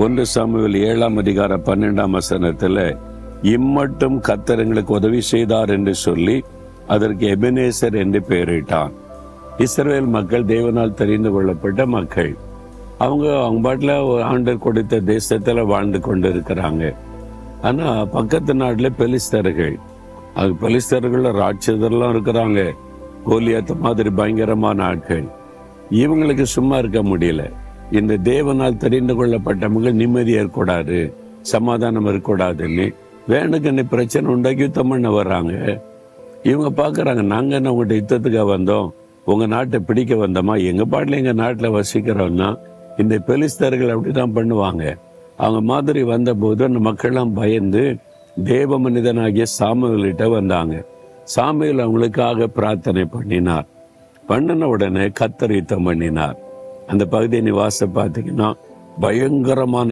1 Samuel 7:12 இம்மட்டும் கர்த்தர் எங்களுக்கு உதவி செய்தார் என்று சொல்லி அதற்கு எபெனேசர் என்று பெயரிட்டான். இஸ்ரவேல் மக்கள் தேவனால் தெரிந்து கொள்ளப்பட்ட மக்கள். அவங்க பாட்டுல ஆண்டவர் கொடுத்த தேசத்துல வாழ்ந்து கொண்டு இருக்கிறாங்க. ஆனா பக்கத்து நாட்டுல பெலிஸ்தர்கள், அது பெலிஸ்தர்கள் ராட்சதெல்லாம் இருக்கிறாங்க. கோலியாத்த மாதிரி பயங்கரமான ஆட்கள். இவங்களுக்கு சும்மா இருக்க முடியல. இந்த தேவனால் தெரிந்து கொள்ளப்பட்ட மக்கள் நிம்மதி ஏற்கூடாது, சமாதானம் இருக்கக்கூடாதுன்னு வேணுக்குன்னு பிரச்சனை உண்டாக்கி யுத்தம் பண்ண வர்றாங்க. இவங்க பாக்குறாங்க, நாங்க என்ன உங்கள்கிட்ட யுத்தத்துக்காக வந்தோம், உங்க நாட்டை பிடிக்க வந்தோமா? எங்க பாட்டுல எங்க நாட்டுல வசிக்கிறோம்னா இந்த பெலிஸ்தர்கள் அப்படிதான் பண்ணுவாங்க. அவங்க மாதிரி வந்த போது அந்த மக்கள்லாம் பயந்து தேவ மனிதனாகிய சாமுவேல்கிட்ட வந்தாங்க. சாமுவேல் அவங்களுக்காக பிரார்த்தனை பண்ணின உடனே கர்த்தர் யுத்தம் பண்ணினார். அந்த பகுதியை நீ பார்த்தீங்கன்னா பயங்கரமான